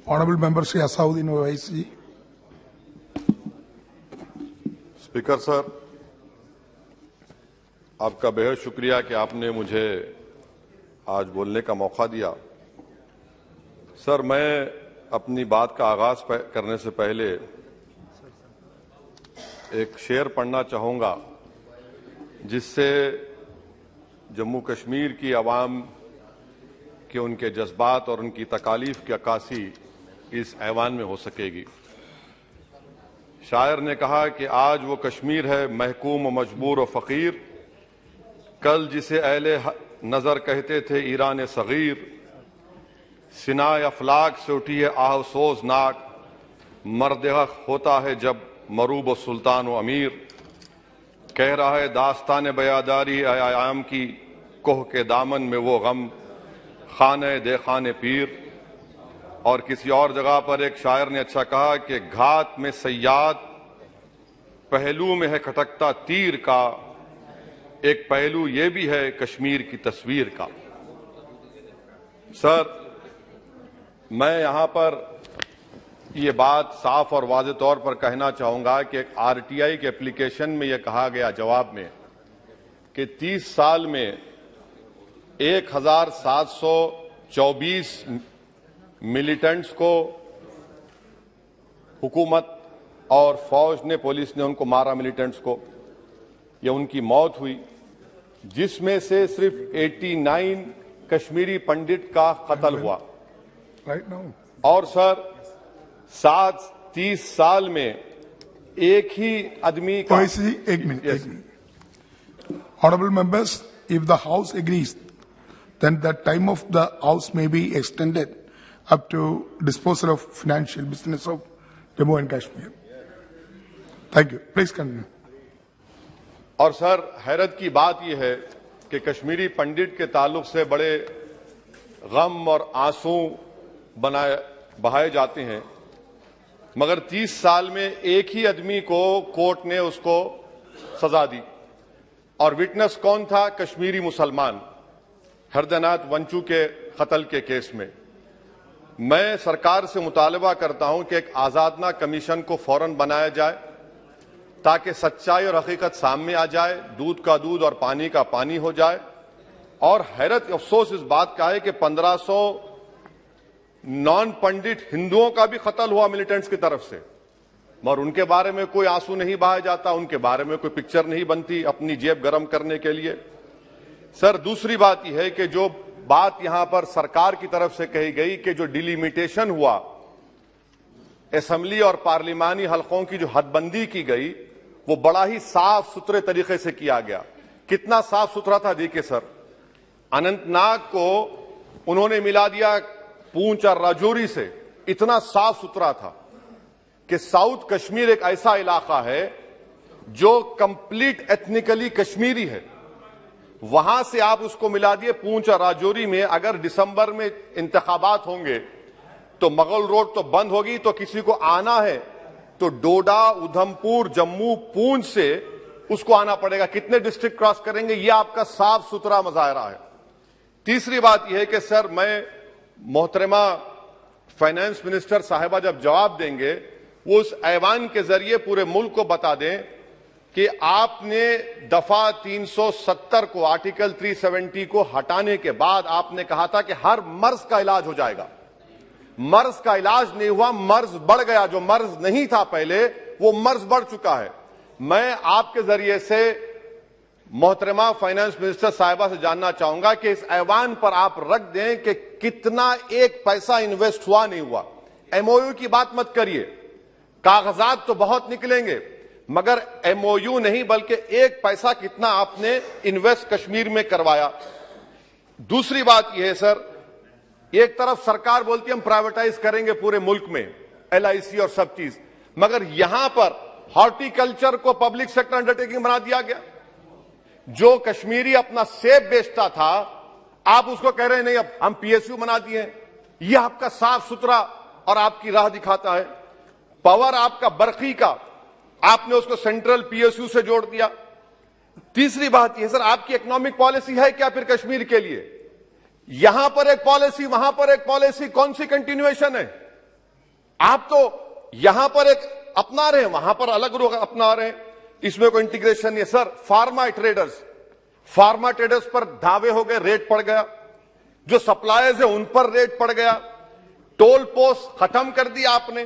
Honorable Member Shri Asauddin Owaisi. Speaker sir, आपका बेहद शुक्रिया कि आपने मुझे आज बोलने का मौका दिया। सर, मैं अपनी बात का आगाज करने से पहले एक शेर पढ़ना चाहूंगा जिससे जम्मू कश्मीर की आवाम के उनके जज्बात और उनकी तकालीफ की अक्कासी इस ऐवान में हो सकेगी। शायर ने कहा कि आज वो कश्मीर है महकूम मजबूर और फकीर, कल जिसे अहले नजर कहते थे ईरान सगीर, सिनाए अफलाक से उठी है आहसोजनाक, मर्दहक होता है जब मरूब व सुल्तान व अमीर, कह रहा है दास्तान बयादारी आयाम की, कोह के दामन में वो गम खाने दे खाने पीर। और किसी और जगह पर एक शायर ने अच्छा कहा कि घात में सयाद पहलू में है खटकता तीर का, एक पहलू ये भी है कश्मीर की तस्वीर का। सर, मैं यहां पर ये बात साफ और वाज़ेह तौर पर कहना चाहूंगा कि एक आरटीआई के एप्लीकेशन में यह कहा गया जवाब में कि 30 साल में 1724 मिलिटेंट्स को हुकूमत और फौज ने, पुलिस ने उनको मारा, मिलिटेंट्स को, या उनकी मौत हुई, जिसमें से सिर्फ 89 कश्मीरी पंडित का कत्ल हुआ। और सर 30 साल में एक ही आदमी का। एक minute. Honorable members, if the House agrees, then the time of the House may be extended up to disposal of financial business of Jammu and Kashmir. Thank you. Please continue. और sir, हैरत की बात यह है कि कश्मीरी पंडित के ताल्लुक से बड़े गम और आंसू बहाए जाते हैं, मगर 30 साल में एक ही आदमी को कोर्ट ने उसको सजा दी। और विटनेस कौन था? कश्मीरी मुसलमान हरदनाथ वंचू के कत्ल के केस में। मैं सरकार से मुतालबा करता हूं कि एक आजादना कमीशन को फौरन बनाया जाए ताकि सच्चाई और हकीकत सामने आ जाए, दूध का दूध और पानी का पानी हो जाए। और हैरत अफसोस इस बात का है कि 1500 नॉन पंडित हिंदुओं का भी कत्ल हुआ मिलिटेंट्स की तरफ से, मगर उनके बारे में कोई आंसू नहीं बहाया जाता, उनके बारे में कोई पिक्चर नहीं बनती अपनी जेब गर्म करने के लिए। सर, दूसरी बात यह है कि जो बात यहां पर सरकार की तरफ से कही गई कि जो डिलिमिटेशन हुआ, असेंबली और पार्लिमानी हलकों की जो हदबंदी की गई, वो बड़ा ही साफ सुथरे तरीके से किया गया। कितना साफ सुथरा था देखिए सर, अनंतनाग को उन्होंने मिला दिया पूंछ और राजौरी से। इतना साफ सुथरा था कि साउथ कश्मीर एक ऐसा इलाका है जो कंप्लीट एथनिकली कश्मीरी है, वहां से आप उसको मिला दिए पूंछ और राजौरी में। अगर दिसंबर में इंतखाबात होंगे तो मुगल रोड तो बंद होगी, तो किसी को आना है तो डोडा, उधमपुर, जम्मू, पूंछ से उसको आना पड़ेगा। कितने डिस्ट्रिक्ट क्रॉस करेंगे? ये आपका साफ सुथरा मुजाहरा है। तीसरी बात यह है कि सर, मैं मोहतरमा फाइनेंस मिनिस्टर साहिबा जब जवाब देंगे, वो उस ऐवान के जरिए पूरे मुल्क को बता दें कि आपने दफा 370 को, आर्टिकल 370 को हटाने के बाद आपने कहा था कि हर मर्ज का इलाज हो जाएगा। मर्ज का इलाज नहीं हुआ, मर्ज बढ़ गया। जो मर्ज नहीं था पहले, वो मर्ज बढ़ चुका है। मैं आपके जरिए से मोहतरमा फाइनेंस मिनिस्टर साहिबा से जानना चाहूंगा कि इस ऐवान पर आप रख दें कि कितना एक पैसा इन्वेस्ट हुआ नहीं हुआ। एमओयू की बात मत करिए, कागजात तो बहुत निकलेंगे, मगर एमओयू नहीं बल्कि एक पैसा कितना आपने इन्वेस्ट कश्मीर में करवाया। दूसरी बात यह है सर, एक तरफ सरकार बोलती है हम प्राइवेटाइज करेंगे पूरे मुल्क में, एलआईसी और सब चीज, मगर यहां पर हॉर्टिकल्चर को पब्लिक सेक्टर अंडरटेकिंग बना दिया गया। जो कश्मीरी अपना सेब बेचता था, आप उसको कह रहे हैं नहीं अब हम पीएसयू बना दिए। यह आपका साफ सुथरा और आपकी राह दिखाता है। पावर आपका बरकी का, आपने उसको सेंट्रल पीएसयू से जोड़ दिया। तीसरी बात यह सर, आपकी इकोनॉमिक पॉलिसी है क्या फिर कश्मीर के लिए? यहां पर एक पॉलिसी, वहां पर एक पॉलिसी, कौन सी कंटिन्यूएशन है? आप तो यहां पर एक अपना रहे हैं, वहां पर अलग लोग अपना रहे हैं, इसमें कोई इंटीग्रेशन नहीं है। सर, फार्मा ट्रेडर्स पर दावे हो गए, रेट पड़ गया। जो सप्लायर्स है उन पर रेट पड़ गया। टोल पोस्ट खत्म कर दिया आपने।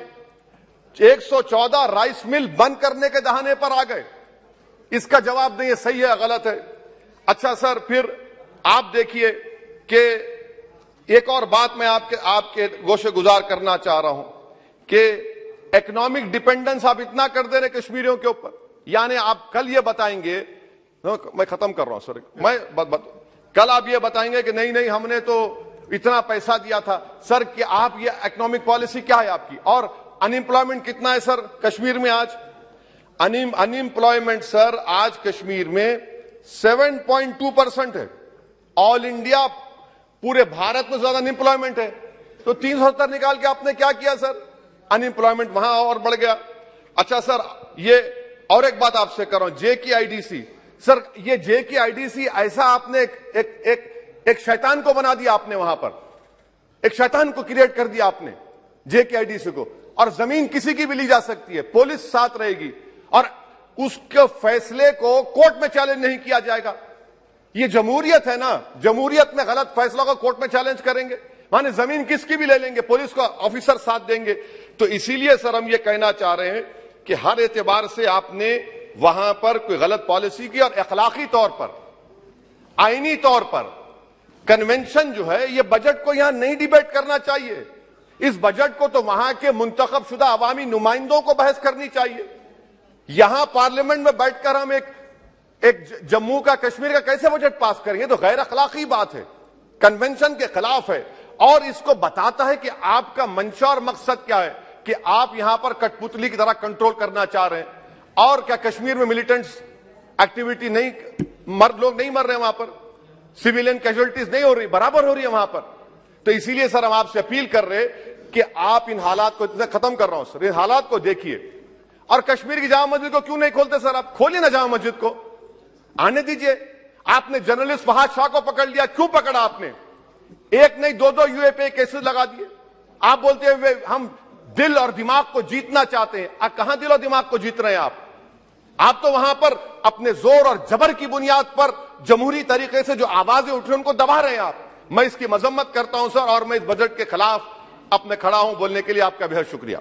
114 राइस मिल बंद करने के दहाने पर आ गए। इसका जवाब नहीं है सही है गलत है। अच्छा सर, फिर आप देखिए कि एक और बात मैं आपके गोशे गुजार करना चाह रहा हूं कि इकोनॉमिक डिपेंडेंस आप इतना कर दे रहे कश्मीरियों के ऊपर। यानी आप कल ये बताएंगे, मैं खत्म कर रहा हूं सर, कल आप ये बताएंगे कि नहीं नहीं हमने तो इतना पैसा दिया था। सर, कि आप ये इकोनॉमिक पॉलिसी क्या है आपकी? और अनएम्प्लॉयमेंट कितना है सर कश्मीर में आज? अनएम्प्लॉयमेंट सर आज कश्मीर में 7.2% है। ऑल इंडिया पूरे भारत में ज्यादा अनएम्प्लॉयमेंट है। तो 370 निकाल के आपने क्या किया सर? अनएम्प्लॉयमेंट वहां और बढ़ गया। अच्छा सर, ये और एक बात आपसे कर रहा हूं, JKIDC। सर, ये JKIDC ऐसा आपने एक शैतान को बना दिया आपने, वहां पर एक शैतान को क्रिएट कर दिया आपने JKIDC को। और जमीन किसी की भी ली जा सकती है, पुलिस साथ रहेगी और उसके फैसले को कोर्ट में चैलेंज नहीं किया जाएगा। ये जमहूरियत है ना, जमहूरियत में गलत फैसलों को कोर्ट में चैलेंज करेंगे, माने जमीन किसकी भी ले लेंगे, पुलिस का ऑफिसर साथ देंगे। तो इसीलिए सर हम ये कहना चाह रहे हैं कि हर एतबार से आपने वहां पर कोई गलत पॉलिसी की और अखलाकी तौर पर, आईनी तौर पर कन्वेंशन जो है, ये बजट को यहां नहीं डिबेट करना चाहिए। इस बजट को तो वहां के मुंतखब शुदा अवामी नुमाइंदों को बहस करनी चाहिए। यहां पार्लियामेंट में बैठकर हम एक जम्मू का कश्मीर का कैसे बजट पास करेंगे? तो गैर अखलाकी बात है, कन्वेंशन के खिलाफ है और इसको बताता है कि आपका मंशा और मकसद क्या है, कि आप यहां पर कठपुतली की तरह कंट्रोल करना चाह रहे हैं। और क्या कश्मीर में मिलिटेंट्स एक्टिविटी नहीं, लोग नहीं मर रहे वहां पर, सिविलियन कैजुअलिटीज नहीं हो रही, बराबर हो रही है वहां पर। तो इसीलिए सर हम आपसे अपील कर रहे कि आप इन हालात को, खत्म कर रहा हूं सर, इन हालात को देखिए। और कश्मीर की जामा मस्जिद को क्यों नहीं खोलते सर? आप खोलिए ना जामा मस्जिद को, आने दीजिए। आपने जर्नलिस्ट फहाद शाह को पकड़ लिया, क्यों पकड़ा आपने? एक नहीं दो यूएपीए केसेस लगा दिए। आप बोलते हैं हम दिल और दिमाग को जीतना चाहते हैं। आप कहां दिल और दिमाग को जीत रहे हैं? आप तो वहां पर अपने जोर और जबर की बुनियाद पर जमहूरी तरीके से जो आवाजें उठ रही उनको दबा रहे हैं आप। मैं इसकी मजम्मत करता हूं सर, और मैं इस बजट के खिलाफ अपने खड़ा हूं। बोलने के लिए आपका बेहद शुक्रिया।